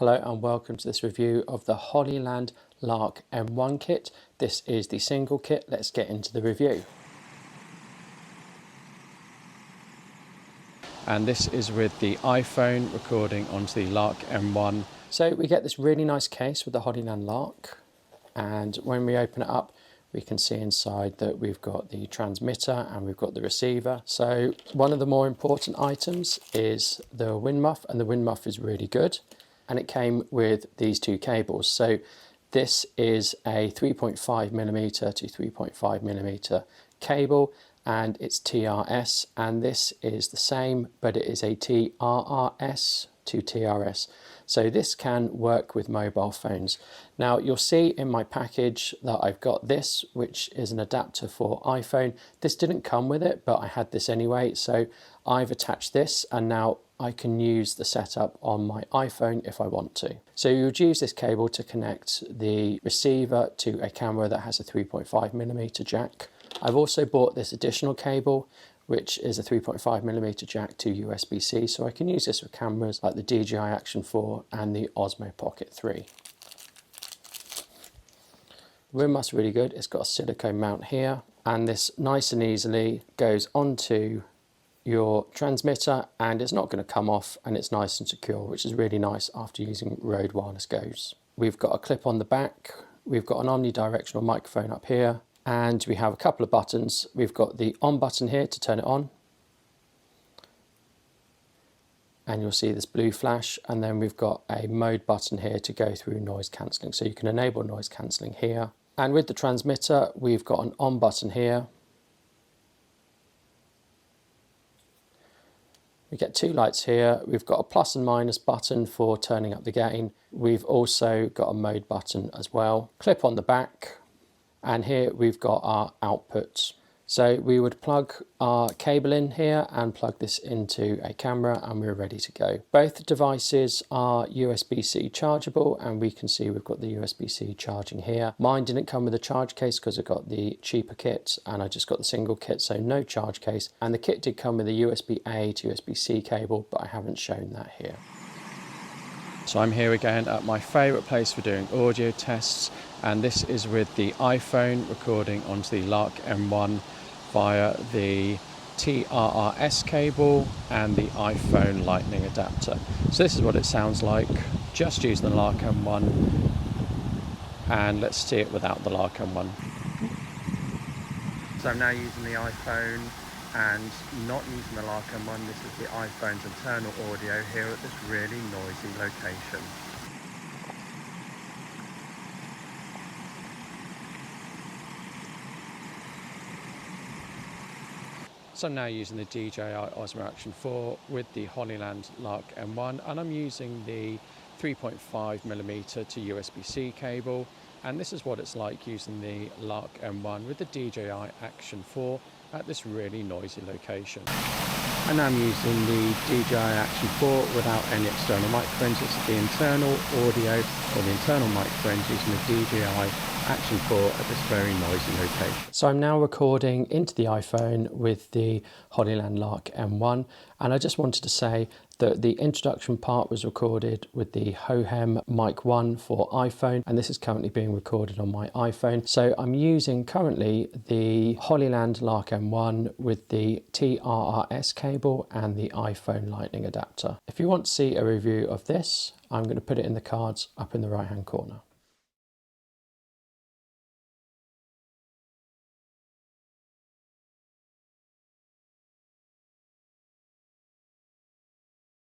Hello and welcome to this review of the Hollyland Lark M1 kit. This is the single kit. Let's get into the review. And this is with the iPhone recording onto the Lark M1. So we get this really nice case with the Hollyland Lark, and when we open it up we can see inside that we've got the transmitter and we've got the receiver. So one of the more important items is the wind muff, and the wind muff is really good. And it came with these two cables. So this is a 3.5mm to 3.5mm cable, and it's TRS, and this is the same, but it is a TRRS to TRS. So this can work with mobile phones. Now you'll see in my package that I've got this, which is an adapter for iPhone. This didn't come with it, but I had this anyway. So I've attached this, and now I can use the setup on my iPhone if I want to. So you would use this cable to connect the receiver to a camera that has a 3.5mm jack. I've also bought this additional cable, which is a 3.5mm jack to USB-C, so I can use this with cameras like the DJI Action 4 and the Osmo Pocket 3. The wind muff's really good. It's got a silicone mount here, and this nice and easily goes onto your transmitter, and it's not going to come off, and it's nice and secure, which is really nice after using Rode Wireless Go's. We've got a clip on the back, we've got an omnidirectional microphone up here, and we have a couple of buttons. We've got the on button here to turn it on, and you'll see this blue flash, and then we've got a mode button here to go through noise cancelling, so you can enable noise cancelling here. And with the transmitter we've got an on button here. We get two lights here. We've got a plus and minus button for turning up the gain. We've also got a mode button as well. Clip on the back, and here we've got our outputs. So we would plug our cable in here and plug this into a camera, and we're ready to go. Both devices are USB-C chargeable, and we can see we've got the USB-C charging here. Mine didn't come with a charge case because I got the cheaper kit, and I just got the single kit, so no charge case. And the kit did come with a USB-A to USB-C cable, but I haven't shown that here. So I'm here again at my favourite place for doing audio tests, and this is with the iPhone recording onto the Lark M1 via the TRRS cable and the iPhone lightning adapter. So this is what it sounds like just using the Lark M1, and let's see it without the Lark M1. So I'm now using the iPhone and not using the Lark M1. This is the iPhone's internal audio here at this really noisy location. So I'm now using the DJI Osmo Action 4 with the Hollyland Lark M1, and I'm using the 3.5mm to USB-C cable, and this is what it's like using the Lark M1 with the DJI Action 4 at this really noisy location. And I'm using the DJI Action 4 without any external microphones. It's the internal audio or the internal microphones using the DJI Action 4 at this very noisy location. So I'm now recording into the iPhone with the Hollyland Lark M1, and I just wanted to say that the introduction part was recorded with the Hohem Mic 1 for iPhone, and this is currently being recorded on my iPhone. So I'm using currently the Hollyland Lark M1 with the TRRS cable and the iPhone lightning adapter. If you want to see a review of this, I'm going to put it in the cards up in the right hand corner.